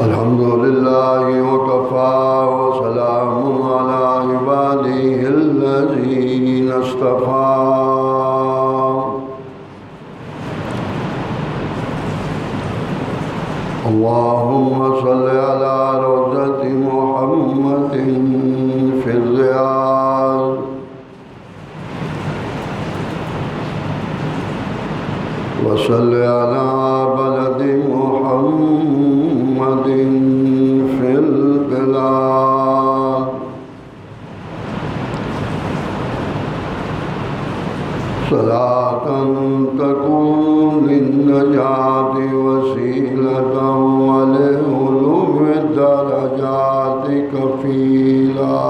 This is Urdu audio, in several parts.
الحمد لله وكفى وسلام على عباده الذين اصطفى اللهم صل على روضة محمد في الرياض وصل على بلد محمد في البلاد صلاة تكون للنجاة وسيلة ولعلو الدرجات كفيلا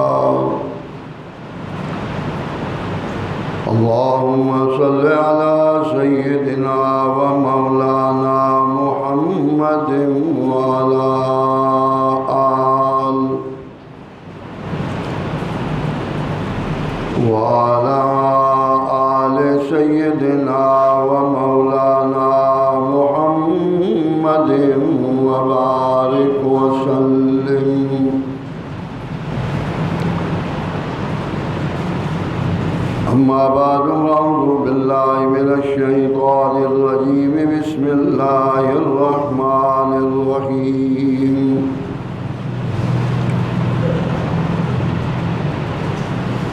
اللهم صل على سيدنا ومولانا محمد وعلى آل سيدنا ومولانا محمد وبارك وسلم أما بعد أعوذ بالله من الشيطان الرجيم بسم الله الرحمن الرحيم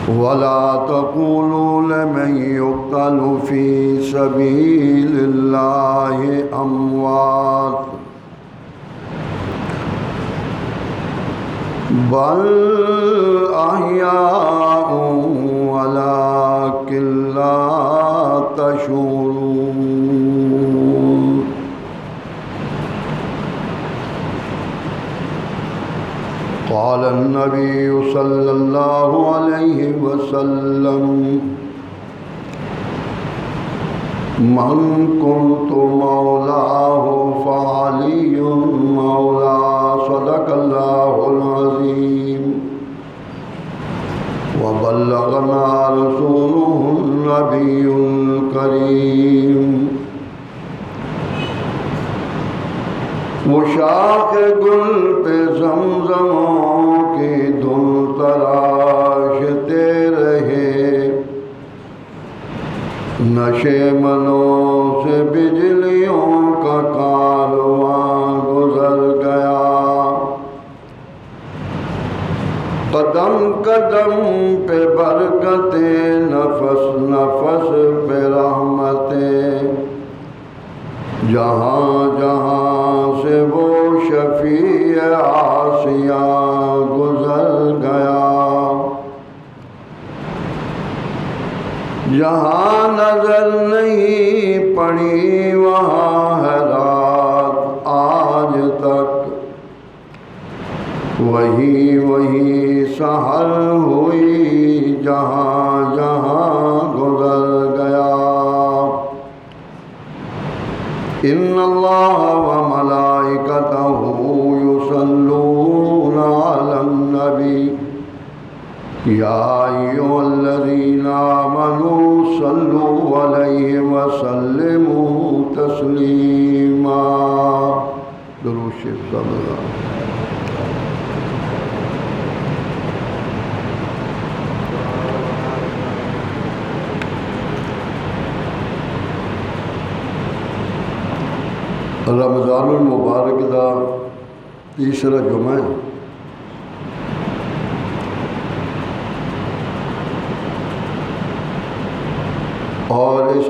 ولا تقولوا لمن يقتل في سبيل الله أموات بل أحياء ولكن لا تشعرون قال النبي صلى الله عليه وسلم من كنت مولاه فعلي مولاه صدق الله العظيم وبلغنا رسوله النبي الكريم وہ شاخ گل پہ زمزموں کی دھن تراشتے رہے نشے منوں سے بجلیوں کا کارواں گزر گیا قدم قدم پہ برکتیں نفس نفس پہ رحمتیں جہاں جہاں سے وہ شفیع عاصیاں گزر گیا جہاں نظر نہیں پڑی وہاں ہے رات آج تک وہی سحر ہوئی جہاں جہاں گزر گیا ان اللہ وملائکتہ یصلون علی النبی یا ایھا الذین آمنوا صلوا علیہ وسلموا تسلیما درود شریف صلی اللہ رمضان المبارک دا تیسرا جمعہ ہے اور اس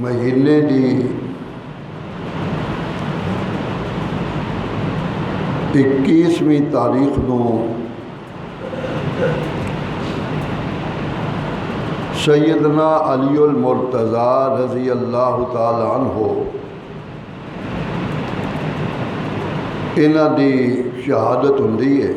مہینے دی 21ویں تاریخ نو سیدنا علی المرتضیٰ رضی اللہ تعالی عنہ انہاں دی شہادت ہوندی ہے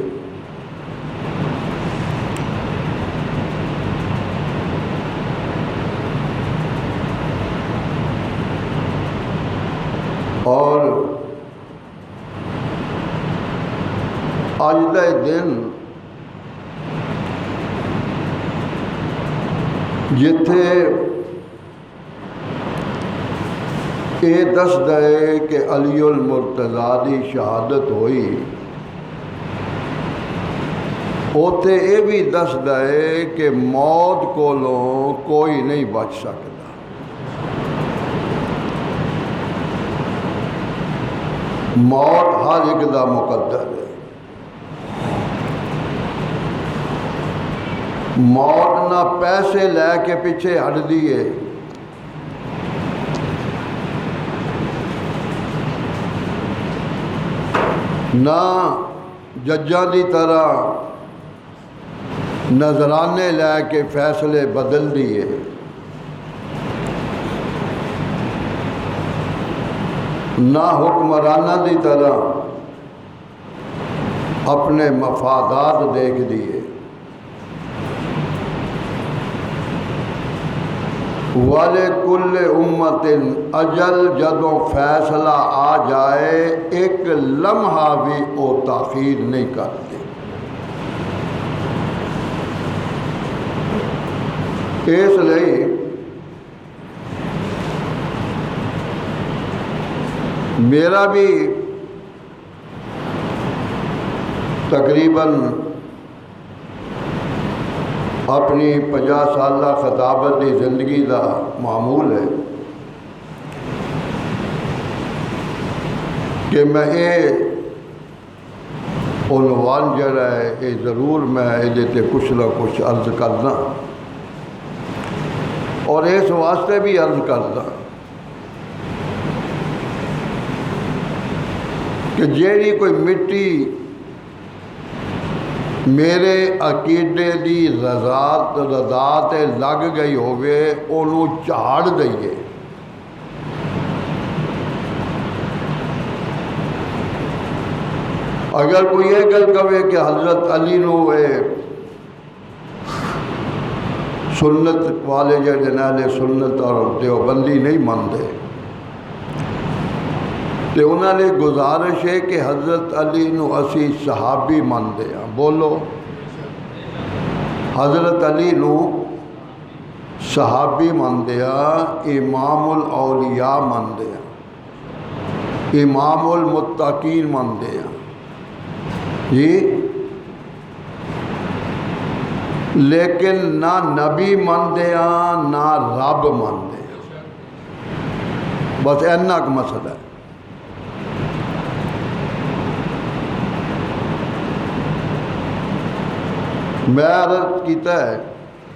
اور اج دا دن جتھے یہ دسدا ہے کہ علی المرتضیٰ دی شہادت ہوئی، اوتے یہ بھی دسدا ہے کہ موت کولوں کوئی نہیں بچ سکتا۔ موت ہر ایک دا مقدر ہے۔ موت نہ پیسے لے کے پیچھے ہٹ دیے، نہ ججاں دی طرح نذرانے لے کے فیصلے بدل دیے، نہ حکمرانہ دی طرح اپنے مفادات دیکھ دیے۔ وَلِكُلِّ أُمَّةٍ اجل جدوں فیصلہ آ جائے ایک لمحہ بھی وہ تاخیر نہیں کرتے۔ اس لیے میرا بھی تقریباً اپنی 50 سالہ خطابت کی زندگی کا معمول ہے کہ میں یہ عنوان جڑا ہے یہ ضرور میں یہ کچھ نہ کچھ عرض کرنا، اور اس واسطے بھی عرض کرنا کہ جیڑی کوئی مٹی میرے عقیدے دی رضا تے لگ گئی ہوئے انہوں جھاڑ دئیے۔ اگر کوئی یہ گل کہے کہ حضرت علی نو سنت والے جڑے اہل سنت اور دیوبندی نہیں مانتے، تو انہوں نے گزارش ہے کہ حضرت علی نو اسی صحابی مانتے ہیں۔ بولو، حضرت علی نو صحابی مانتے ہیں، امام الاولیاء مانتے ہیں، امام المتقین مانتے ہیں جی، لیکن نہ نبی مانتے ہیں نہ رب مانتے ہیں۔ بس اینا کا مسئلہ ہے۔ میں عرض کیتا ہے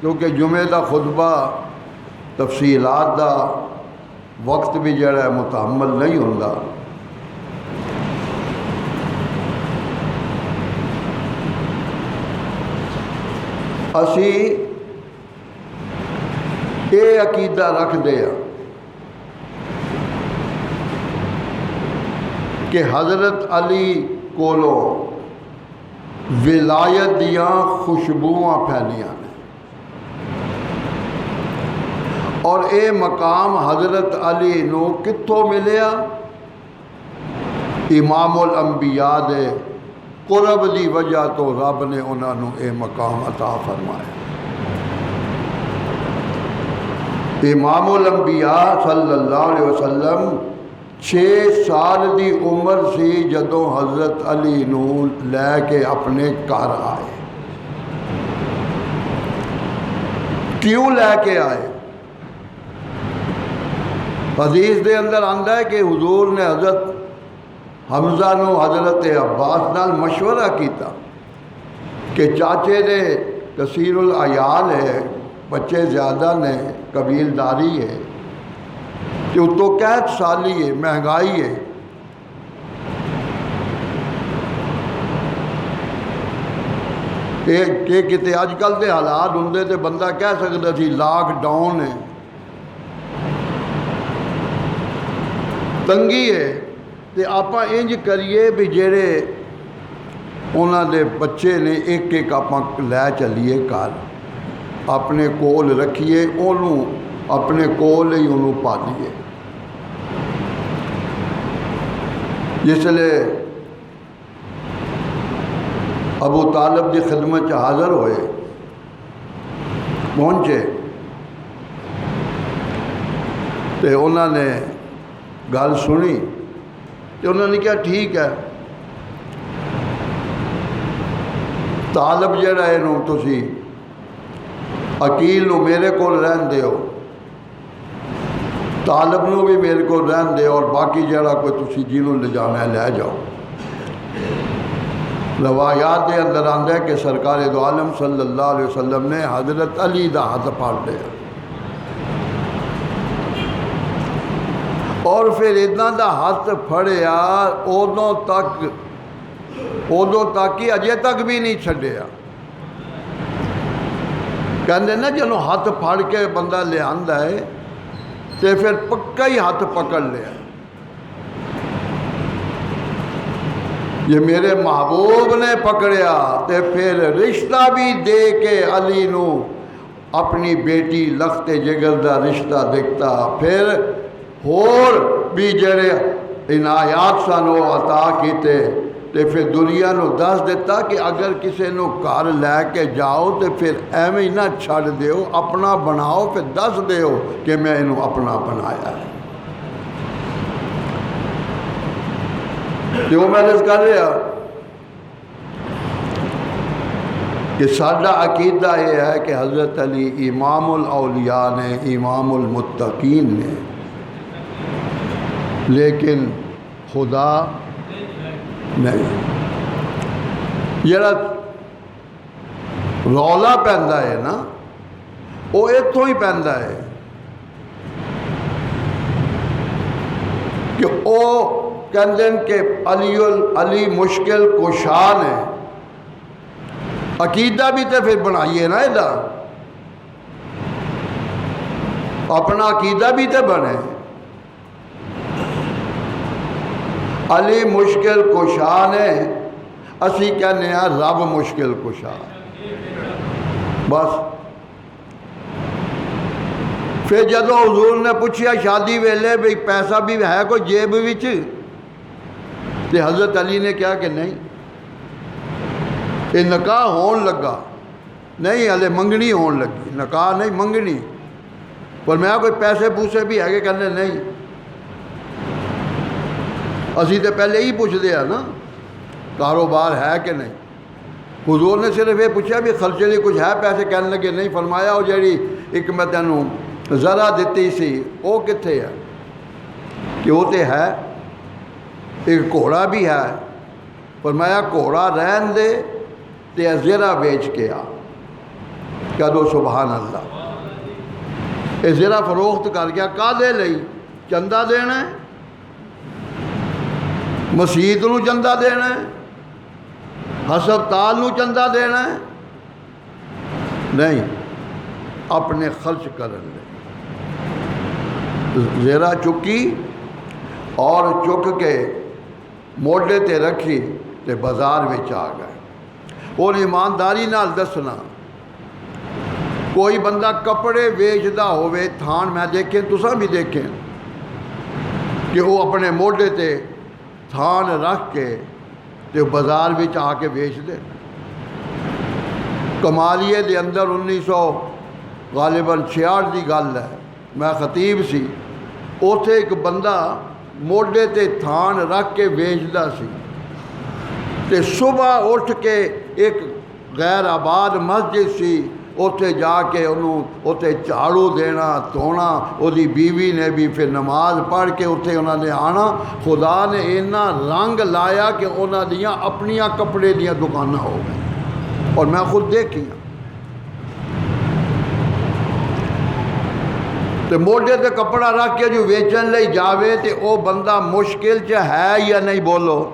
کیونکہ جمعے دا خطبہ تفصیلات دا وقت بھی جڑا ہے متحمل نہیں ہوتا، اسی یہ عقیدہ رکھ دیا کہ حضرت علی کولو ولایت دیاں خوشبوواں پھیلیاں نے، اور اے مقام حضرت علی نو کتھوں ملیا؟ امام الانبیاء دے قرب دی وجہ تو رب نے انہوں اے مقام عطا فرمایا۔ امام الانبیاء صلی اللہ علیہ وسلم 6 سال دی عمر سی جدوں حضرت علی نو لے کے اپنے گھر آئے۔ کیوں لے کے آئے؟ حدیث دے اندر آندا ہے کہ حضور نے حضرت حمزہ نو حضرت عباس نال مشورہ کیتا کہ چاچے دے کثیر العیال ہے، بچے زیادہ نے، قبیلداری ہے، کہ اتو قحط سالی ہے، مہنگائی ہے، کہ کتے آج کل دے حالات ہوندے تے بندہ کہہ سکتا سی لاک ڈاؤن ہے، تنگی ہے، تے آپاں انج کریے بھی جڑے انہاں دے بچے نے ایک ایک آپاں لے چلیے گھر، اپنے کول رکھیے، انہوں اپنے کول ہی انہوں پالیے۔ جس لئے ابو طالب دی خدمت حاضر ہوئے، پہنچے، تے انہوں نے گل سنی تو انہوں نے کہا ٹھیک ہے، طالب جڑا ہے نو تسی عقیل نو میرے کول رہن دیو، طالب نو بھی میرے کو رہن دے، اور باقی جڑا کوئی تسی جنہوں لے جانا ہے لے جاؤ۔ روایات دے اندر آندہ ہے کہ سرکار دو عالم صلی اللہ علیہ وسلم نے حضرت علی دا ہاتھ پھاڑ دیا، اور پھر اتنا دا ہاتھ پھڑیا ادوں تک ہی اجے تک بھی نہیں چھڈیا۔ کہندے نا جنوں ہاتھ پھڑ کے بندہ لے آندا ہے تے پھر پکا ہی ہاتھ پکڑ لیا۔ یہ میرے محبوب نے پکڑیا تے پھر رشتہ بھی دے کے علی نو اپنی بیٹی لخت جگر دا رشتہ دیکھتا، پھر اور بھی جڑے عنایات سن وہ عطا کیتے، تے پھر دنیا نو دس دیتا کہ اگر کسی نو گھر لے کے جاؤ تے پھر ایویں نہ چھڑ دیو، اپنا بناؤ، پھر دس دیو کہ میں انہوں اپنا بنایا ہے۔ جو میں نے کر رہا کہ ساڈا عقیدہ یہ ہے کہ حضرت علی امام الاولیاء نے، امام المتقین نے، لیکن خدا نہیں۔ جڑا رولا پیندا ہے نا وہ اتوں ہی پیندا ہے کہ وہ کہندے کہ علی مشکل کشا نے، عقیدہ بھی تے پھر بنائیے نا، ایدہ اپنا عقیدہ بھی تے بنے۔ علی مشکل کشا نے، اسی کہنے ہیں رب مشکل کشا، بس۔ پھر جدو حضور نے پوچھیا شادی ویلے بھئی پیسہ بھی ہے کوئی جیب وچ، تے حضرت علی نے کہا کہ نہیں، یہ نکاح ہون لگا، نہیں ہلے منگنی ہون لگی، نکاح نہیں منگنی، پر میں کوئی پیسے پوسے بھی ہے کہ کہنے نہیں۔ اسی تے پہلے ہی پوچھ دیا نا کاروبار ہے کہ نہیں۔ حضور نے صرف یہ پوچھا بھی خرچے لیے کچھ ہے پیسے، کہنے لگے نہیں۔ فرمایا وہ جیڑی ایک میں تینوں ذرا دیتی سی وہ کتھے ہے؟ کہ وہ تے ہے، ایک گھوڑا بھی ہے۔ فرمایا گھوڑا رہن دے تے زرہ بیچ کے آ۔ کہہ دو سبحان اللہ۔ یہ زرہ فروخت کر گیا، کادے لئی؟ چندہ دینا ہے، مسجد نو چندہ دینا ہے، ہسپتال نو چندہ دینا ہے؟ نہیں، اپنے خرچ کرن لے۔ زیرہ چکی اور چک کے موڈے تے رکھی تے بازار میں آ گئے۔ اور ایمانداری نال دسنا، کوئی بندہ کپڑے ویچدا ہوئے تھان میں دیکھیں، تساں بھی دیکھیں کہ وہ اپنے موڈے تے تھان رکھ کے تے بازار میں آ کے بیچ دے۔ کمالیے دے اندر 1900 غالباً 66 دی گل ہے، میں خطیب سی، اوتھے ایک بندہ موڈے تے تھان رکھ کے بیچدا سی، تے صبح اٹھ کے ایک غیر آباد مسجد سی، اوتھے جا کے انہوں اوتھے جھاڑو دینا دھونا، وہی بیوی نے بھی پھر نماز پڑھ کے اوتھے انہوں نے آنا۔ خدا نے اینا رنگ لایا کہ انہوں دیاں اپنیاں کپڑے دیاں دکاناں ہو گئیں، اور میں خود دیکھی ہوں۔ تے موڈے تے کپڑا رکھ کے جو ویچن لئی جاوے تے او بندہ مشکل چ ہے یا نہیں؟ بولو۔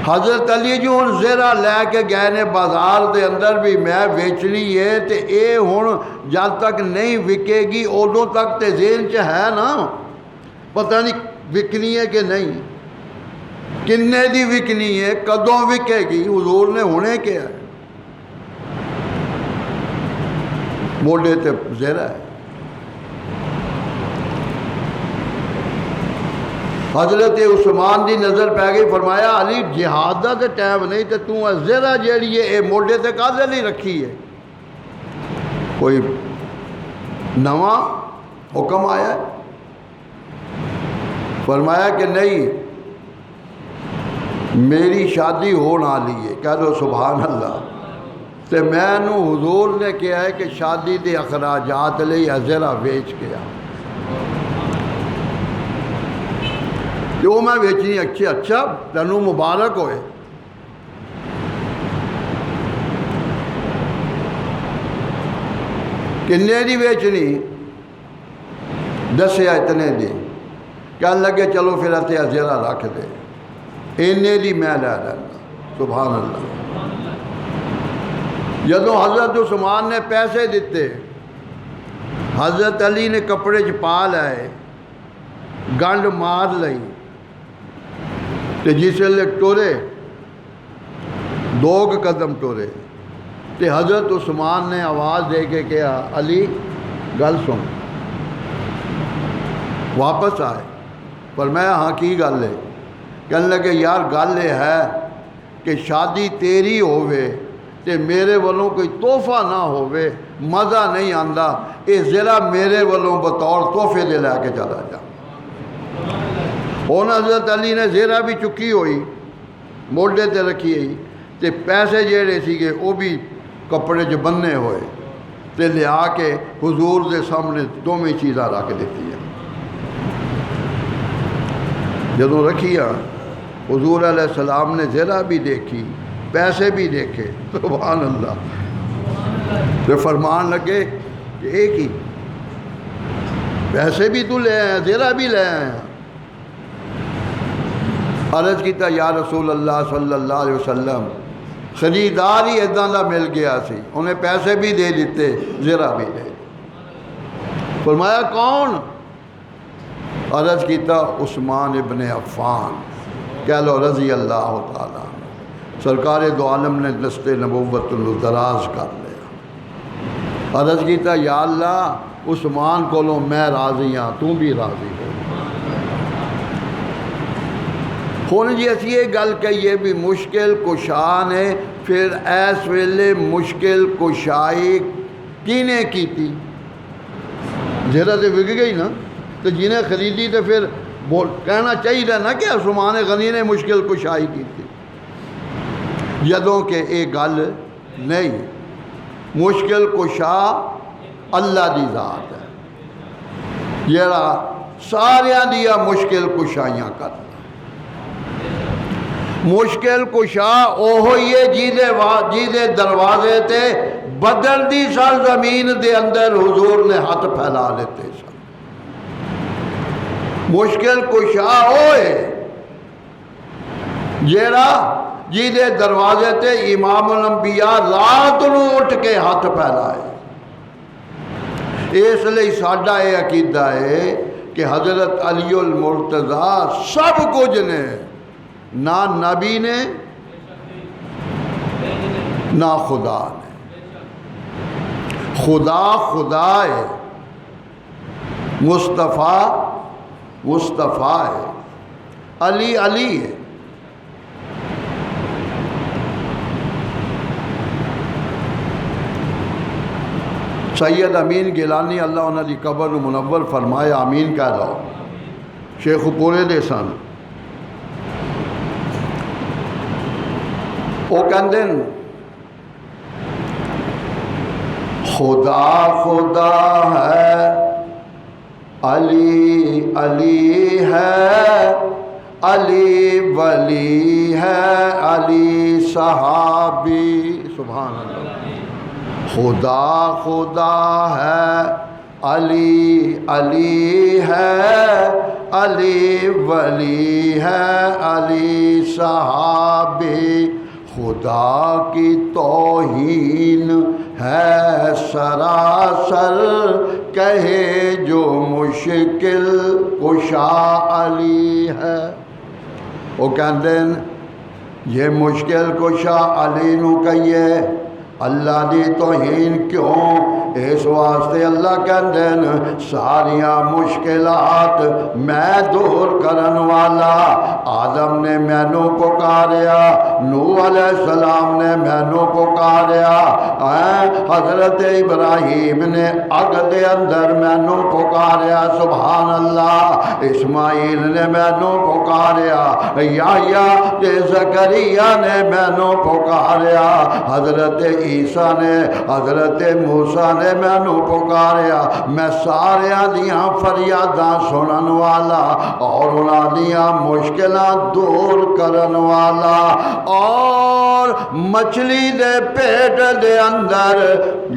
حضرت علی جو ہن زیرہ لے کے گئے نے بازار دے اندر بھی میں ویچنی ہے تے اے ہن جب تک نہیں وکے گی ادوں تک تے ذہن چ ہے نا، پتہ نہیں وکنی ہے کہ نہیں، کنے دی وکنی ہے، کدوں وکے گی، حضور نے ہونے کیا ہے؟ موڈے تے زیرہ ہے۔ حضرت عثمان دی نظر پہ گئی، فرمایا علی جہاد دا تے ٹائم نہیں تے تو زیرہ جیڑی ہے اے موڈے تے کادے لئی رکھی ہے؟ کوئی نواں حکم آیا ہے؟ فرمایا کہ نہیں، میری شادی ہونے والی ہے، کہہ دو سبحان اللہ۔ تو میں نو حضور نے کہا ہے کہ شادی دے اخراجات لئی ذرا ویچ کے آ، جو میں ویچنی۔ اچھا تینوں مبارک ہوئے۔ کنے دی ویچنی؟ دسیا اتنے دی۔ کہنے لگے چلو پھر اتنے ذرا رکھ دے، اینے دی میں لے لینا۔ سبحان اللہ۔ جدو حضرت عثمان نے پیسے دیتے، حضرت علی نے کپڑے پا لائے، گنڈ مار لئی، تو جس ویلے ٹورے 2 قدم ٹورے، تو حضرت عثمان نے آواز دے کے کہا علی گل سن۔ واپس آئے، فرمایا ہاں کی گل ہے؟ کہنے لگے یار گل یہ ہے کہ شادی تیری ہووے تے میرے والوں کوئی تحفہ نہ ہووے، مزہ نہیں آندا، اے ذرا میرے والوں بطور تحفے دے لے کے چلا جا۔ ہن حضرت علی نے زیرہ بھی چکی ہوئی، موڈے تے رکھی ہوئی، تے پیسے جڑے سیگے وہ بھی کپڑے جو بننے ہوئے، تے لیا کے حضور دے سامنے دوویں چیزاں رکھ دیتی ہیں۔ جدوں رکھیا حضور علیہ السلام نے زیرہ بھی دیکھی، پیسے بھی دیکھے، سبحان اللہ۔ تو فرمان لگے کہ ایک ہی پیسے بھی تو لے آئے، زیرہ بھی لے آئے۔ عرض کیتا یا رسول اللہ صلی اللہ علیہ وسلم، خریدار ہی اداں دا مل گیا سی، انہیں پیسے بھی دے دیتے، زیرہ بھی دے۔ فرمایا کون؟ عرض کیتا عثمان ابن عفان، کہہ لو رضی اللہ تعالیٰ۔ سرکار دو عالم نے دست نبوت دراز کر لیا۔ عرض کیتا یا اللہ عثمان کولوں میں راضی ہاں، تو بھی راضی ہو۔ ہن جی اسی یہ گل کہیے بھی مشکل کشا نے پھر ایس ویلے مشکل کشائی کینے کیتی؟ زیرہ تے وک گئی نا، تو جنہیں خریدی تو پھر کہنا چاہیے نا کہ عثمان غنی نے مشکل کشائی کی تھی، جدوں کہ یہ گل نہیں۔ مشکل کشا اللہ دی ذات ہے، جڑا ساریاں دیا مشکل کشائیاں کرتا۔ مشکل کشا اوہی ہے جیدے دروازے تے بدر دی سرزمین دے اندر حضور نے ہاتھ پھیلا لیتے سن۔ مشکل کشا ہوئے جیڑا جیدے دروازے تے امام الانبیاء رات نو اٹھ کے ہاتھ پھیلائے۔ اس لئے ساڈا یہ عقیدہ ہے کہ حضرت علی المرتضیٰ سب کچھ نے، نہ نبی نے نہ خدا نے۔ خدا خدا ہے، مصطفیٰ مصطفیٰ ہے، علی علی ہے۔ سید امین گیلانی اللہ انہاں دی قبر نو منور فرمایا، امین کہہ لو۔ شیخ پورے دے سن، وہ کہندے خدا خدا ہے، علی علی ہے، علی ولی ہے، علی صحابی۔ سبحان اللہ۔ خدا خدا ہے، علی علی ہے، علی ولی ہے، علی صحابی۔ خدا کی توہین ہے سراسر، کہے جو مشکل کشا علی ہے۔ وہ کہتے ہیں یہ مشکل کشا علی نو کہیے، اللہ دی توہین کیوں؟ اس واسطے اللہ کہندے ہیں ساریاں مشکلات میں دور کرن والا۔ آدم نے مینوں پکاریا، نوح علیہ السلام نے مینوں پکاریا، حضرت ابراہیم نے اگ دے اندر مینوں پکاریا، سبحان اللہ، اسماعیل نے مینوں پکاریا، یحییٰ تے زکریا نے مینوں پکاریا، حضرت عیسیٰ نے، حضرت موسیٰ نے مینوں پکاریا۔ میں ساریاں دیاں فریاداں سنن والا اور انہاں دیاں مشکلاں دور کرن والا۔ اور مچھلی دے پیٹ دے اندر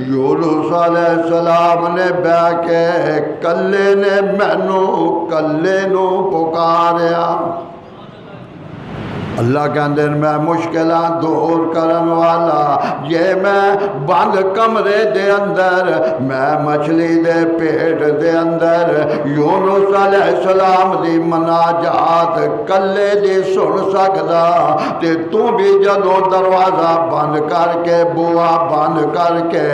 یونس علیہ السلام نے بہ کے کلے نے مینوں کلے نو پکاریا۔ اللہ کہندے میں مشکلاں دور کرن والا، یہ میں بند کمرے دے اندر، میں مچھلی دے پیٹ دے اندر یونس علیہ السلام دی مناجات کلے دی سن سکدا، تے تو بھی جدوں دروازہ بند کر کے، بوا بند کر کے،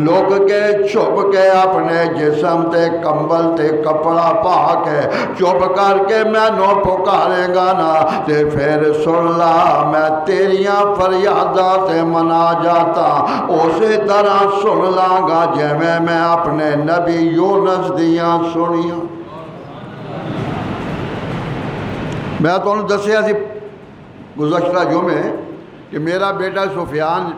لک کے چھپ کے اپنے جسم تے کمبل تے کپڑا پا کے چھپ کر کے مینوں پکارے گا نا، تے پھر سن لا میں تیریاں فریاداں تے مناجاتاں اسی طرح سن لاں گا جویں میں اپنے نبی یونس دیاں سنیاں۔ میں تانوں دسیا سی گزشتہ جمعے کہ میرا بیٹا سفیان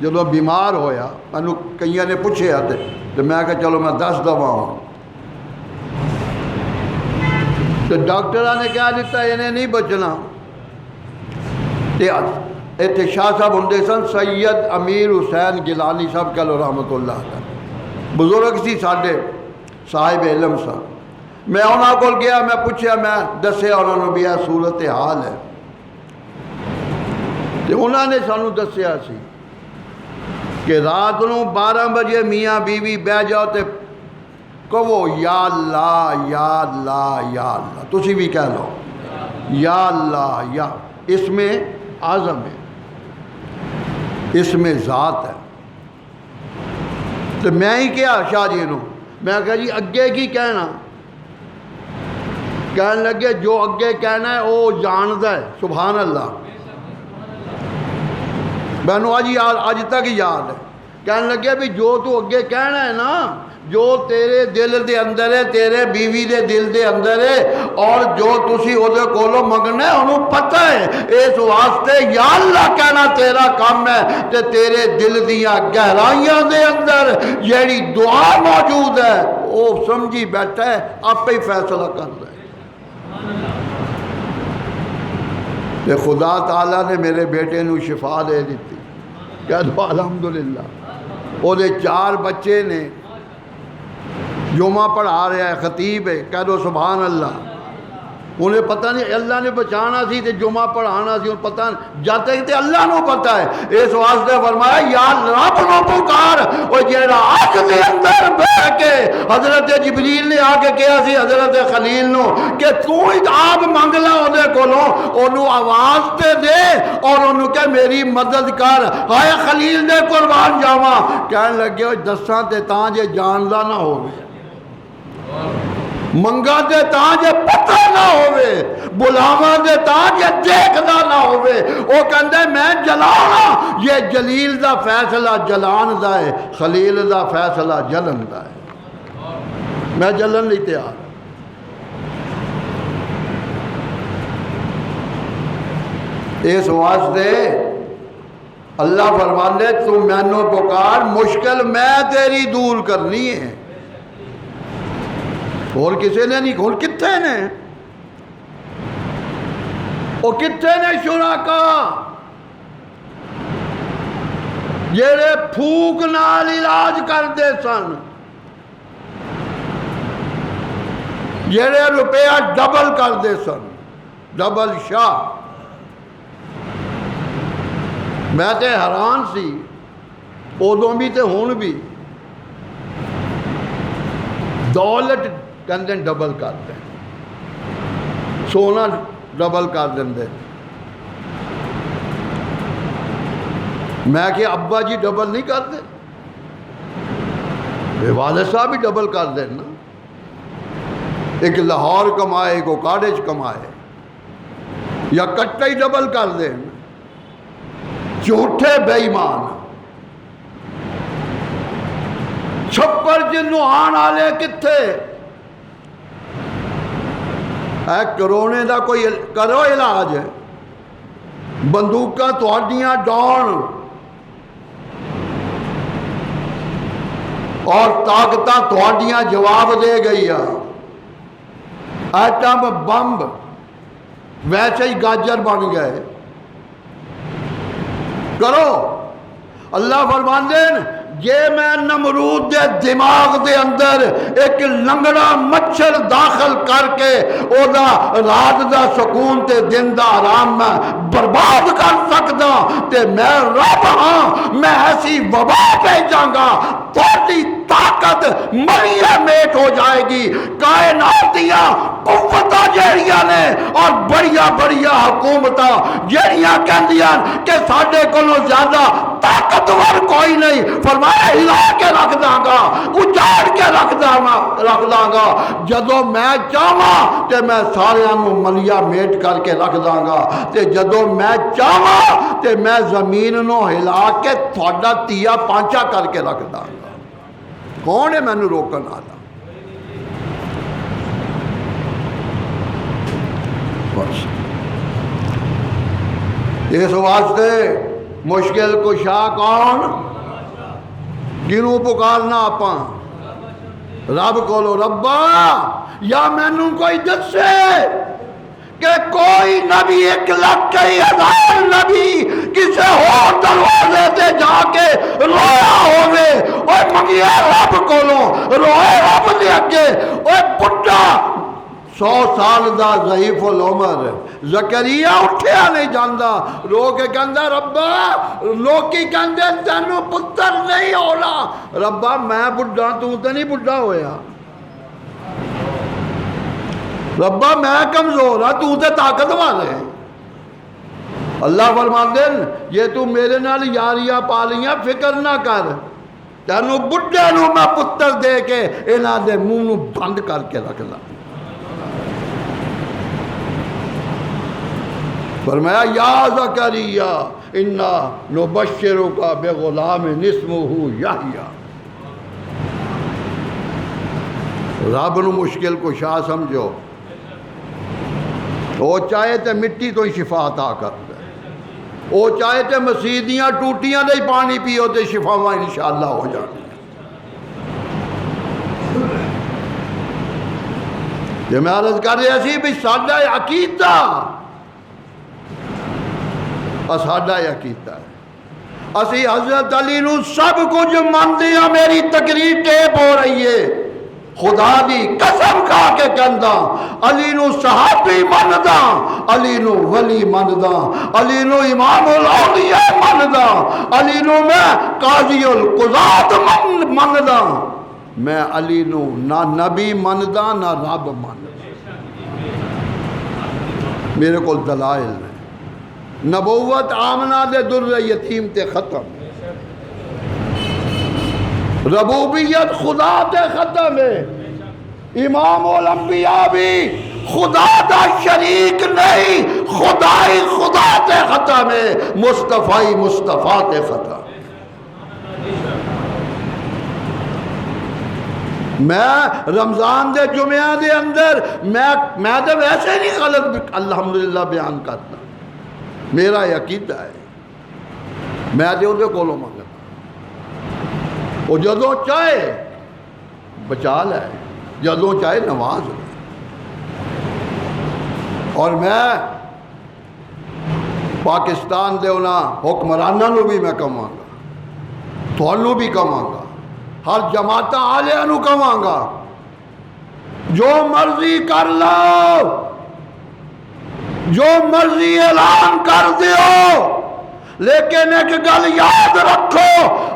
جدوں بیمار ہویا، مینوں کئیاں نے پوچھیا تے میں کہا چلو میں دس دواں، تو ڈاکٹراں نے کہا دیتا انہیں نہیں بچنا۔ اتنے شاہ صاحب ہوں سن سید امیر حسین گیلانی صاحب کہلو رحمت اللہ علیہ، بزرگ سی ساڈے، صاحب علم سا۔ میں انہاں کول گیا، میں پوچھا، میں دسیا انہوں نے بھی یہ صورت حال ہے، تو انہوں نے سانوں دسیا سی کہ رات نو 12 بجے میاں بیوی بہ جاؤ تے کہو یا اللہ یا اللہ یا اللہ، تسی بھی کہہ لو یا اللہ، یا اس میں اعظم ہے، اس میں ذات ہے۔ تو میں ہی کیا شاہ جی نو، میں کہا جی اگے کی کہنا، کہنے لگے جو اگے کہنا ہے وہ جانتا ہے، سبحان اللہ۔ بہنوں آج تک یاد ہے، کہنے لگے بھی جو تو اگے کہنا ہے نا، جو تیرے دل دے اندر ہے، تیرے بیوی دے دل دے اندر ہے، اور جو تسی او دے کولو منگنا ہے انہوں پتہ ہے، اس واسطے یا اللہ کہنا تیرا کام ہے، تے تیرے دل دیاں گہرائیاں دے اندر جیڑی دعا موجود ہے وہ سمجھی بیٹھا ہے، آپ ہی فیصلہ کر رہے تے خدا تعالیٰ نے میرے بیٹے نو شفا دے دیتی، کہہ دو الحمدللہ۔ وہ دے 4 بچے نے، جمعہ پڑھا رہا ہے، خطیب ہے، کہہ دو سبحان اللہ۔ انہیں پتہ نہیں اللہ نے بچانا سی تے جمعہ پڑھانا سی، انہیں پتہ نہیں جاتے کہ اللہ نو پتہ ہے، اس واسطے فرمایا یا رب نو پکار، وہ جیڑا آگ دے اندر بہ کے حضرت جبریل نے آ کے کہا سی حضرت خلیل نو کہ تو ہی آگ منگ لا اودے کولوں، انہوں آواز تے دے اور انہوں کہ میری مدد کر، ہائے خلیل دے قربان جاواں، کہنے لگے دساں تے تاں جے جاندا نہ ہوئے، منگا دے تاں جے پتہ نہ ہوئے، بلاواں دے تاں جے دیکھدا نہ ہوئے، وہ کہندے میں جلانا، یہ جلیل دا فیصلہ جلان دا ہے، خلیل دا فیصلہ جلن دا ہے، میں جلن نہیں تیار۔ اس واسطے اللہ فرماندے تو مینوں پکار، مشکل میں تیری دور کرنی ہے، اور کسی نے نہیں، اور کتنے نے، وہ کتنے نے شرکا جیڑے پھوک نال علاج کرتے سن، جیڑے روپیہ ڈبل کرتے سن، ڈبل شاہ۔ میں تے حیران سی، ادوں بھی تے ہون بھی، دولت کہندے ڈبل کر دیں، سونا ڈبل کر دیں۔ میں کہ ابا جی ڈبل نہیں کرتے، والد صاحب بھی ڈبل کر دیں نا، ایک لاہور کمائے ایک اوکاڑے کمائے، یا کٹا ہی ڈبل کر دیں، جھوٹے بے ایمان چھپر جنوں آن آلے کتھے اے کرونے دا کوئی کرو علاج ہے، بندوقاں تہاڈیاں ڈاؤن اور طاقتاں تہاڈیاں جواب دے گئی ایٹم بمب ویسے ہی گاجر بن گئے، کرو۔ اللہ فرماندے یہ میں نمرود دے دماغ دے اندر ایک لنگڑا مچھر داخل کر کے او دا رات دا سکون تے دن دا آرام میں برباد کر سکدا تے میں رب ہاں، میں ایسی وبا بھیجاں گا تھوڑی طاقت مریہ میٹ ہو جائے گی، کائنات دیا قوتاں جیڑیاں نے اور بڑیا بڑیا حکومتاں جیڑیاں کہندیاں کہ ساڈے کولوں زیادہ طاقتور کوئی نہیں، فرمایا ہلا کے رکھ داں گا، اجاڑ کے رکھ داں گا، جدوں میں چاہواں تے میں ساریاں نوں ملیا میٹ کر کے رکھ داں گا، تے جدوں میں چاہواں تے میں زمین نوں ہلا کے تھوڑا تیا پانچا کر کے رکھ داں گا۔ کون ہے مینوں روکن والا؟ بس اس واسطے مشکل کشا کون؟ کنوں پکارنا آپاں؟ رب کولو، ربا یا مینوں کوئی دسے کہ کوئی نبی 1,01,000 نبی کسے ہور دروازے تے جا کے رویا ہوئے، اوہ منگیا رب کولو، روئے رب دے اگے، اوہ بڑھا 100 سال دا ضعیف العمر زکریا اٹھیا نہیں جاندا، رو کے کہندا ربا لوکی کہندے تینوں پتر نہیں ہونا، ربا میں بڑھا تو تے نہیں بڑھا ہویا، ربا میں کمزور ہاں تو تے طاقت والے۔ اللہ فرماندے یہ تو میرے نال یاریاں پالیاں فکر نہ کر، تینوں بڑھے نوں میں پتر دے کے انہاں دے منہ نوں بند کر کے رکھ لا۔ فرمایا یا زکریا انا نبشرک بغلام اسمہ یحییٰ۔ رب نو مشکل کشا سمجھو، وہ چاہے تے مٹی تو ہی شفا عطا کرتا ہے، وہ چاہے تے مسیدیاں ٹوٹیاں دے پانی پیو تے شفاواں انشاءاللہ ہو جانی۔ یہ میں عرض کر رہا سی بھی ساڈا عقیدہ، ساڈا یہ عقیدہ ہے، اسی حضرت علی نو سب کچھ مانتے ہیں، میری تقریر ٹیپ ہو رہی ہے، خدا دی قسم کھا کے کہندا علی نو صحابی مندا، علی نو ولی مندا، علی نو امام الاولیاء مندا، علی نو میں قاضی القضات مندا، میں علی نو نہ نبی مندا نہ رب مندا، میرے کو دلائل نے، نبوت آمنہ دے در یتیم تے ختم، ربوبیت خدا تے ختم ہے، امام الانبیاء بھی خدا دا شریک نہیں، خدائی خدا تے ختم ہے، مصطفی مصطفیٰ تے ختم۔ میں رمضان دے جمعہ دے اندر میں تو ویسے نہیں غلط الحمدللہ بیان کرتا، میرا عقیدہ ہے، میں دے اندے کولو مانگتا، وہ جدوں چاہے بچا لے، جدوں چاہے نواز لے، اور میں پاکستان دے انہاں حکمراناں نو بھی میں کہاں گا، تھانوں بھی کہاں گا، ہر جماعتاں آلیاں نو کہاں گا، جو مرضی کر لو، جو مرضی اعلان کر دیو، لیکن ایک گل یاد رکھو،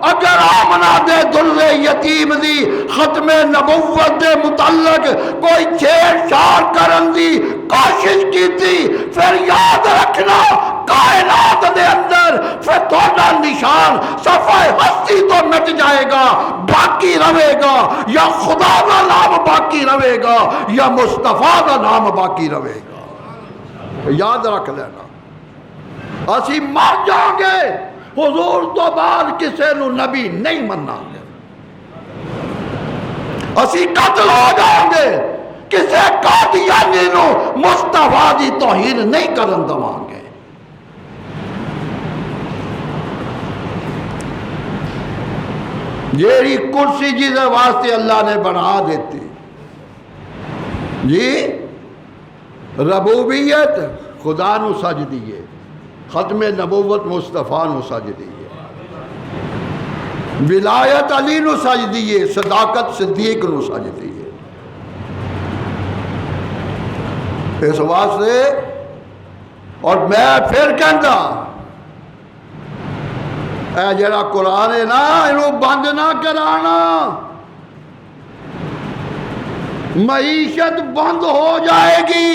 اگر آمنہ دے دل یتیم دی ختم نبوت دے متعلق کوئی چھیڑ چھاڑ کرن دی کوشش کی تھی، پھر یاد رکھنا کائنات دے اندر پھر تھوڑا نشان صفحہ ہستی تو مٹ جائے گا، باقی رہے گا یا خدا کا نام باقی رہے گا یا مصطفیٰ کا نام باقی رہے گا۔ یاد رکھ لینا، اسی مر جائیں گے، حضور تو بعد کسے نو نبی نہیں مننا گے، اسی قتل ہو جائیں گے، کسے قادیانی نو مصطفیٰ دی توہین نہیں کرن دواں گے۔ یہ کرسی جسے واسطے اللہ نے بنا دیتی جی، ربوبیت خدا نو سجدی ہے، ختم نبوت مصطفیٰ نو سجدی ہے، ولایت علی نو سجدی ہے، صداقت صدیق نو سجدی ہے۔ اس واسطے اور میں پھر کہندا اے جڑا قرآن ہے نا، انہوں بند نہ کرانا، معیشت بند ہو جائے گی۔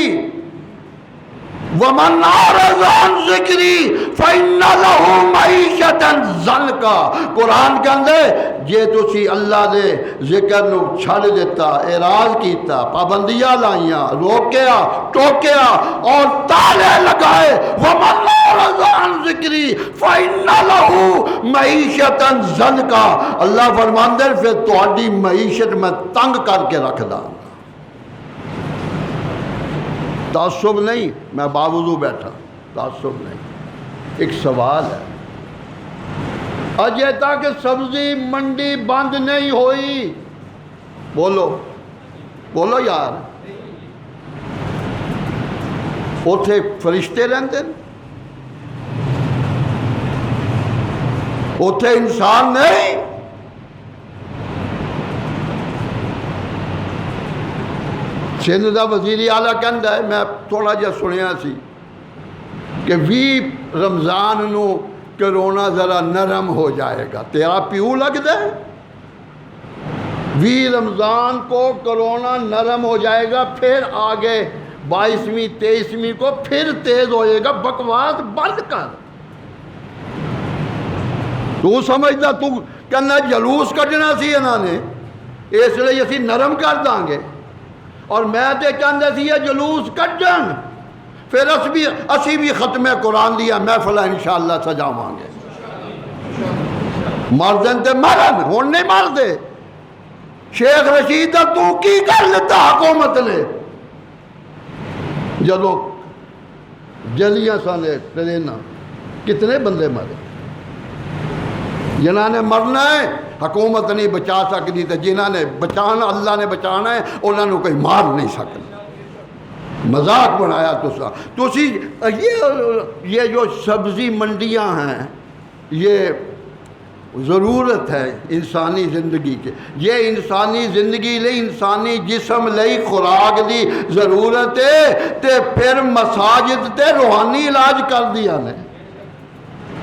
وَمَنْ أَعْرَضَ عَنْ ذِكْرِي فَإِنَّ لَهُ مَعِيشَةً ضَنْكًا۔ قرآن کہندے جے تسی اللہ دے ذکر نو چھڑ دیتا، اعراض کیتا، پابندیاں لائیاں، روکیا ٹوکیا اور تالے لگائے، وَمَنْ أَعْرَضَ عَنْ ذِكْرِي فَإِنَّ لَهُ مَعِيشَةً ضَنْكًا۔ اللہ فرماندے پھر تہاڈی معیشت میں تنگ کر کے رکھ دا۔ تعصب نہیں، میں باوضو بیٹھا، تعصب نہیں، ایک سوال ہے، اجے تک سبزی منڈی بند نہیں ہوئی، بولو بولو یار، اوتھے فرشتے رہندے، اوتھے انسان نہیں۔ سندھ دا وزیر اعلیٰ کہندا ہے، میں تھوڑا جہا سنیا سی کہ 20 رمضان نو کرونا ذرا نرم ہو جائے گا، تیرا پیو لگتا ہے 20 رمضان کو کرونا نرم ہو جائے گا، پھر آگے 22ویں 23ویں کو پھر تیز ہوئے گا، بکواس بند کر۔ تو سمجھتا تو کہنا جلوس کٹنا سی انہوں نے، اس لیے اسی نرم کر دیں گے، اور میں تے چاہتا سی یہ جلوس کٹن، پھر اسی بھی ختم قرآن دیا محفل انشاءاللہ سجاواں گے۔ مردن تے مرن، ہون نہیں مردے۔ شیخ رشید تو کی کر لیتا حکومت نے؟ جدو جلیاں سانے ٹرینا کتنے بندے مرے؟ جنہاں نے مرنا ہے حکومت نہیں بچا سکتی، تو جنہاں نے بچانا اللہ نے بچانا ہے انہوں نے کوئی مار نہیں سکتا۔ مذاق بنایا تسی یہ جو سبزی منڈیاں ہیں، یہ ضرورت ہے انسانی زندگی کے، یہ انسانی زندگی لئی انسانی جسم لئی خوراک دی ضرورت ہے، تے پھر مساجد تے روحانی علاج کر دیا نے،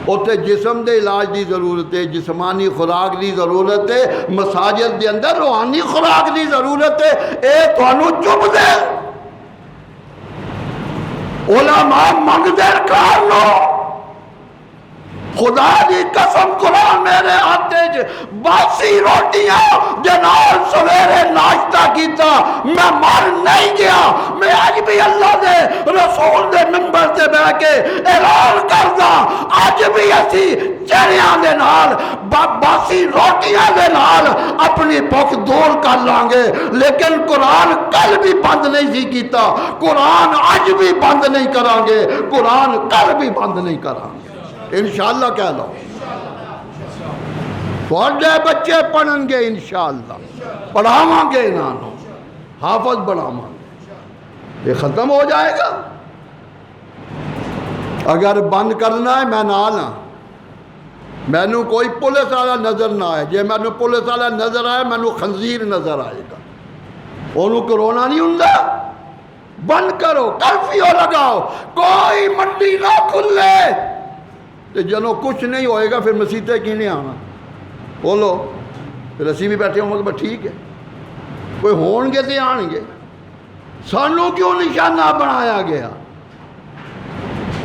اوتے جسم دے علاج دی ضرورت ہے، جسمانی خوراک دی ضرورت ہے، مساجد دے اندر روحانی خوراک دی ضرورت ہے۔ اے تھانوں چپ دے علماء منگ دے کار لو، خدا دی قسم قرآن میرے ہاتھے باسی روٹیاں جنال سویرے ناشتہ کیتا، میں مر نہیں گیا، میں آج بھی اللہ دے رسول دے منبر سے بہ کے اعلان کردا، آج بھی اسی چہریاں دے نال باسی روٹیاں دے نال اپنی بھوک دور کر لیں گے، لیکن قرآن کل بھی بند نہیں سی کیتا، قرآن آج بھی بند نہیں کریں گے، قرآن کل بھی بند نہیں کریں گے، انشاءاللہ کہہ لو۔ تھوڑے بچے پڑھن گے انشاءاللہ، پڑھاواں گے انہوں، حافظ بناواں گے، یہ ختم ہو جائے گا۔ اگر بند کرنا ہے میں نہ لاں، میں نو کوئی پولیس والا نظر نہ آئے، جے میں نو پولیس والا نظر آئے میں نو خنزیر نظر آئے گا، انہوں کرونا نہیں ہوندا۔ بند کرو، کرفیو لگاؤ، کوئی منڈی نہ کھلے، تو جنوں کچھ نہیں ہوئے گا پھر مسیطے کی نہیں آنا بولو پھر اسی بھی بیٹھے ہوں گے بس ٹھیک ہے کوئی ہون گے تو آن گے سانوں کیوں نشانہ بنایا گیا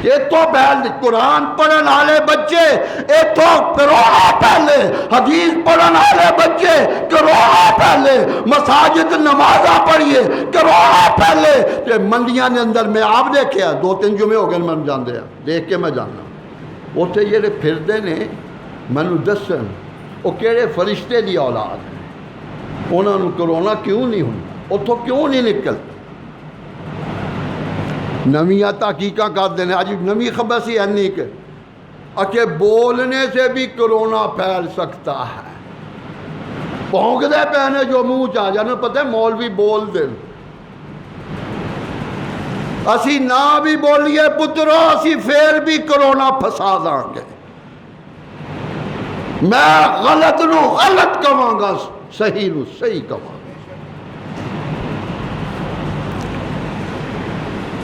یہ تو پہلے قرآن پڑھن والے بچے یہ تو کروڑوں پہلے حدیث پڑھن والے بچے کروڑوں پہلے مساجد نمازاں پڑھیے کروڑوں پہلے تے منڈیاں دے اندر میں آپ دیکھیا 2-3 جمعے ہو گئے من جاندے ہیں دیکھ کے میں جاننا اتنے جڑے پھردے نے مینوں دسن وہ کہڑے فرشتے دی اولاد ہیں انہاں نوں کرونا کیوں نہیں ہوندا اتھوں کیوں نہیں نکلتا نمیاں تحقیقاں کر دینے آج نمی خبر سی ہے کہ بولنے سے بھی کرونا پھیل سکتا ہے پونک دے پہنے جو منہ چاہ جانا پتہ ہے مولوی بول دے اسی نہ بھی بولیے پترو اسی پھر بھی کرونا پھسا داں گے میں غلط نو غلط کہاں گا صحیح نو صحیح کہاں گا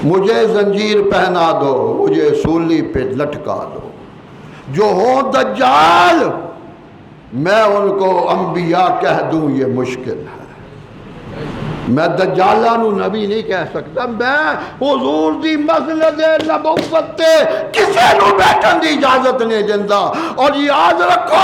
مجھے زنجیر پہنا دو مجھے سولی پہ لٹکا دو جو ہو دجال میں ان کو انبیاء کہہ دوں یہ مشکل ہے میں دجالہ نو نبی نہیں کہہ سکتا میں حضور دی مسجد نبوت تے کسے نو بیٹھن دی اجازت نہیں دیندہ اور یاد رکھو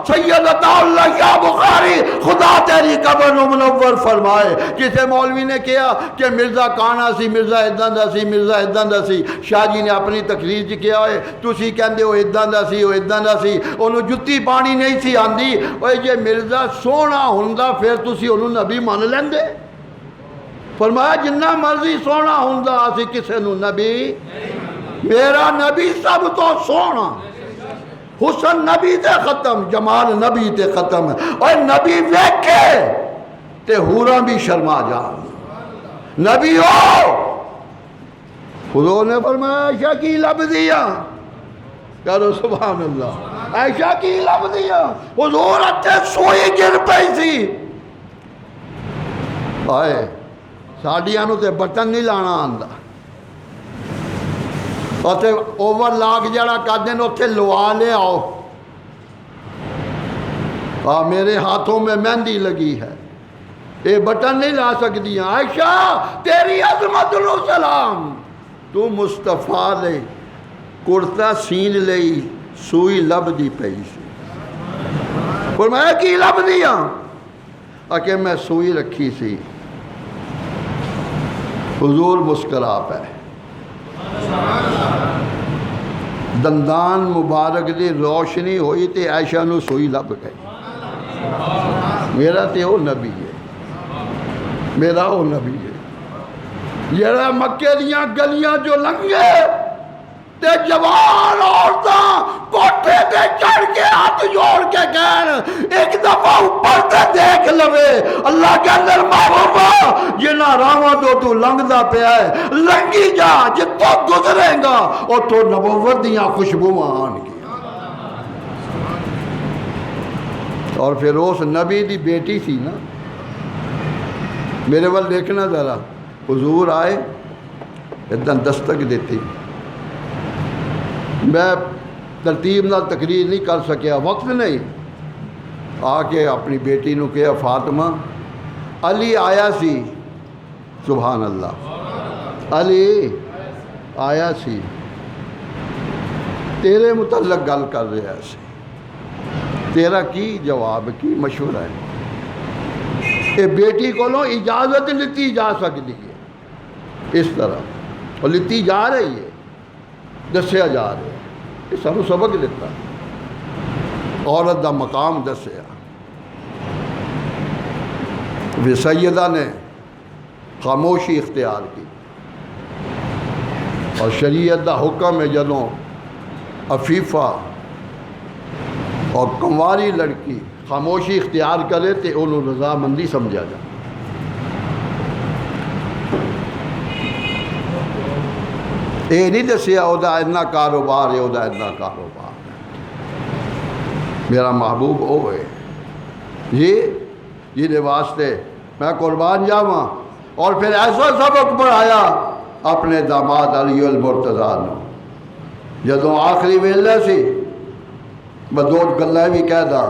سید عطا اللہ شاہ بخاری خدا تیری قبر نو منور فرمائے کسے مولوی نے کیا کہ مرزا کانا سی مرزا ادھان دا سی مرزا ادھان دا سی شاہ جی نے اپنی تقریر جی کیا ہوئے تسی کہندے ہو ادھان دا سی وہ ادھان دا سی انہوں جتی پانی نہیں سی آندی اوہ جے مرزا سونا ہوندا پھر تسی انہوں نبی مان لیندے فرمایا جنہ مرضی سونا ہوندا اسی کسے نو نبی میرا نبی سب تو سونا حسن نبی تے ختم جمال نبی تے ختم اور نبی ویکھے تے حوراں بھی شرما جان نبی ہو حضور نے فرمایا عائشہ کی لب دیا کہو سبحان اللہ عائشہ کی لب دیا حضور اتے سوئی گر پئی سی آئے ساڑیاں نو تے بٹن نہیں لانا آندا اور تے اوور لاک جڑا کر دین اوتھے لوا لے آؤ میرے ہاتھوں میں مہندی لگی ہے یہ بٹن نہیں لا سکتی عائشہ تیری عظمت نو سلام تو مصطفیٰ لے کرتا سین لئی سوئی لب دی پئی سی فرمایا کی لب دیا کہ میں سوئی رکھی سی حضور مسکرا پہ دندان مبارک دی روشنی ہوئی تے عائشہ نو سوئی لب گئی میرا تے وہ نبی ہے میرا وہ نبی ہے جڑا مکے دیاں گلیاں جو لنگے تے جوان عورتاں کوٹھے تے چڑھ کے ہاتھ جوڑ کے کہن ایک دفعہ اوپر تے دیکھ لوے اللہ کے اندر محبوبہ جنہ راواں تو لنگدا پیا ہے لنگی جا جتوں گزرے گا اور تو نبوت دیاں خوشبو آن گی اور پھر اس نبی دی بیٹی سی نا میرے وال دیکھنا ذرا حضور آئے ادھر دستک دیتی میں ترتیب نال تقریر نہیں کر سکیا وقت نہیں آ کے اپنی بیٹی نو کہا فاطمہ علی آیا سی سبحان اللہ علی آیا سی تیرے متعلق گل کر رہا سی تیرا کی جواب کی مشورہ ہے یہ بیٹی کو اجازت لیتی جا سکتی ہے اس طرح اور لیتی جا رہی ہے دسیا جا رہا ہے یہ سانو سبق دیتا عورت دا مقام دسیا پھر سیدہ نے خاموشی اختیار کی اور شریعت دا حکم ہے جدوں عفیفہ اور کنواری لڑکی خاموشی اختیار کرے تو انہوں رضامندی سمجھا جائے یہ نہیں دسیا وہ اتنا کاروبار ہے وہ اتنا کاروبار میرا محبوب وہ ہے جی واسطے میں قربان جاواں اور پھر ایسا سبق پڑھایا اپنے داماد علی المرتضیٰ نے جدوں آخری ویلے سی میں دو گلیں بھی کہہ دا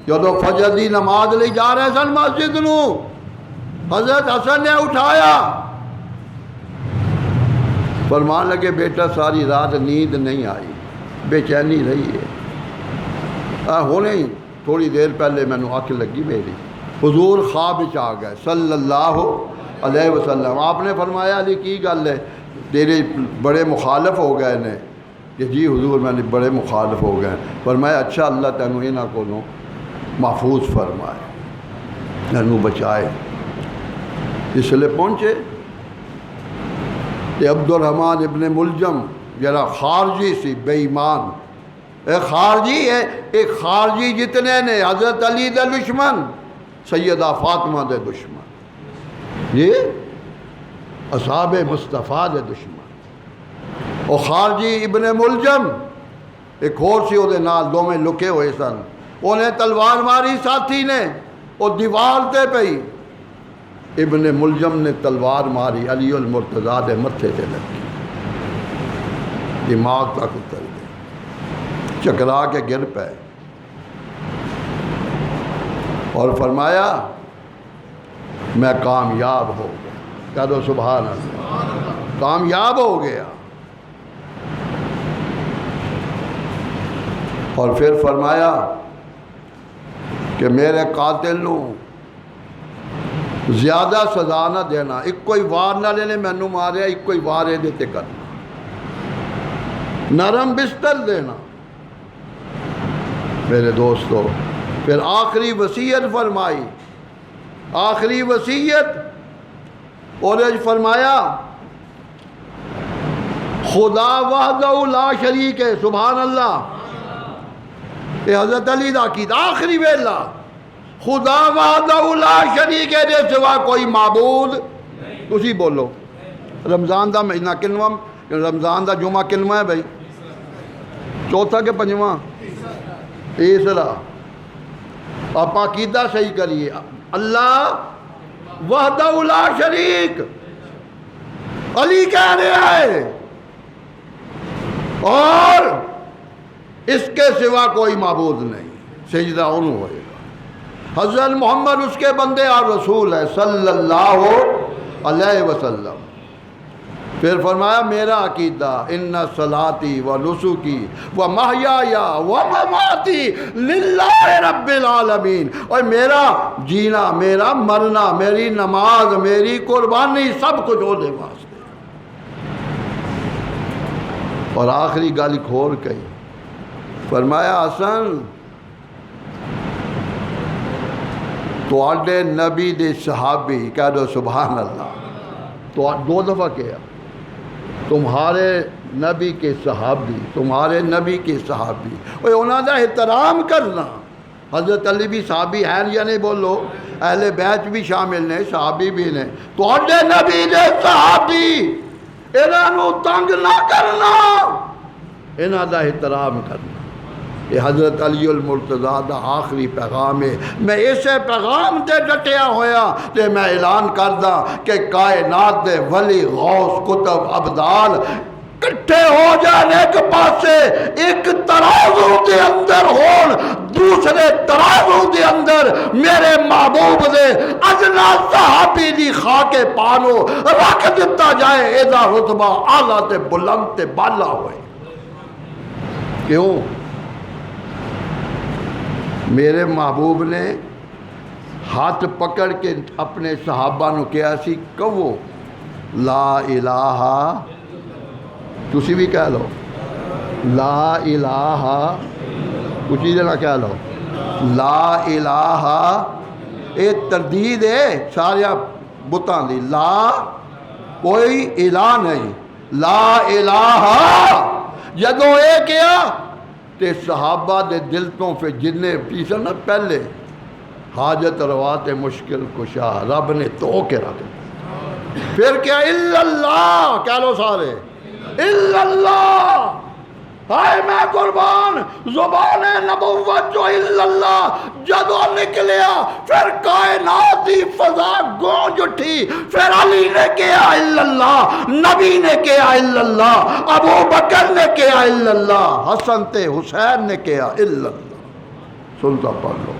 جدوں فجر دی نماز لئی جا رہے سن مسجد نو حضرت حسن نے اٹھایا فرمان لگے بیٹا ساری رات نیند نہیں آئی بے چینی رہی ہے ہونے ہی تھوڑی دیر پہلے میں نے آنکھ لگی میری حضور خواب وچ آ گئے صلی اللہ علیہ وسلم آپ نے فرمایا علی کی گل ہے تیرے بڑے مخالف ہو گئے نے کہ جی حضور میں نے بڑے مخالف ہو گئے فرمایا اچھا اللہ تینوں انہاں کولوں محفوظ فرمائے تینوں بچائے اس لیے پہنچے کہ عبد الرحمن ابن ملجم جرا خارجی سی بے ایمان ایک خارجی ہے ایک خارجی جتنے نے حضرت علی دے دشمن سیدہ فاطمہ دے دشمن یہ اصحاب مصطفیٰ دے دشمن اور خارجی ابن ملجم ایک اور سی وہ نال دو میں لکے ہوئے سن انہیں تلوار ماری ساتھی نے وہ دیوار تے پئی ابن ملجم نے تلوار ماری علی المرتضیٰ دے متھے تے لگی دماغ تک اتر گئی چکرا کے گر پے اور فرمایا میں کامیاب ہو گیا کہہ دو سبحان اللہ کامیاب ہو گیا اور پھر فرمایا کہ میرے قاتل نو زیادہ سزا نہ دینا ایک کوئی وار نہ لینے مینوں ماریا ایک کوئی وار یہ دیتے کرنا نرم بستر دینا میرے دوستو پھر آخری وصیت فرمائی آخری وصیت اور فرمایا خدا وحدہ لا شریک ہے سبحان اللہ یہ حضرت علی دا عقیدہ آخری ویلا خدا وحدہ لا شریک ہے دے سوا کوئی معبود تسی بولو رمضان دا مہینہ کنواں رمضان دا جمعہ کنواں ہے بھائی چوتھا کہ پنجواں تیسرا آپ عقیدہ صحیح کریے اللہ وحدہ لا شریک علی کہہ رہا ہے اور اس کے سوا کوئی معبود نہیں سجدہ انہوں ہوئے گا حضرت محمد اس کے بندے اور رسول ہے صلی اللہ علیہ وسلم پھر فرمایا میرا عقیدہ ان صلاتی و نسکی و محیایا و مماتی للہ رب العالمین اور میرا جینا میرا مرنا میری نماز میری قربانی سب کچھ ہو دے واسطے اور آخری گل کھول کہی فرمایا حسن تواڈے نبی دے صحابی کہہ دو سبحان اللہ تو دو دفعہ کیا تمہارے نبی کے صحابی تمہارے نبی کے صحابی اوہ انہاں دا احترام کرنا حضرت علی بھی صحابی ہیں یا نہیں بولو اہل بیت بھی شامل نے صحابی بھی نے تواڈے نبی دے صحابی انہاں نو تنگ نہ کرنا انہاں دا احترام کرنا یہ حضرت علی المرتضیٰ دا آخری پیغام ہے میں اسے پیغام تے ڈٹیا ہویا تے میں اعلان کردہ کہ کائنات دے ولی غوث کتب ابدال کٹھے ہو جائیں ایک پاسے ایک ترازو دے اندر ہون دوسرے ترازو دے اندر میرے محبوب دے ادنا صحابی دی خاک پانو رکھ دیتا جائے ایدہ رتبہ اعلیٰ تے بلند تے بالا ہوئے کیوں میرے محبوب نے ہاتھ پکڑ کے اپنے صحابہ نو کیا سی کہو لا الہ تسی بھی کہہ لو لا الہ کچھ چیزیں نہ کہہ لو لا الہ اے تردید ہے سارے بتاں دی لا کوئی الہ نہیں لا الہ جدو اے کیا تے صحابہ دے دل تو پھر جننے پیسا نہ پہلے حاجت روات مشکل کشا رب نے تو کے رکھ پھر کیا الا اللہ کہہ لو سارے الا اللہ ہائے میں قربان، زبان نبوت جو الا اللہ جدو نکلیا پھر کائنات دی فضا گونج اٹھی، پھر علی نے کہا الا اللہ، نبی نے کہا الا اللہ، ابو بکر نے کہا الا اللہ، حسن تے حسین نے کہا الا اللہ۔ سلطہ پڑھ لو۔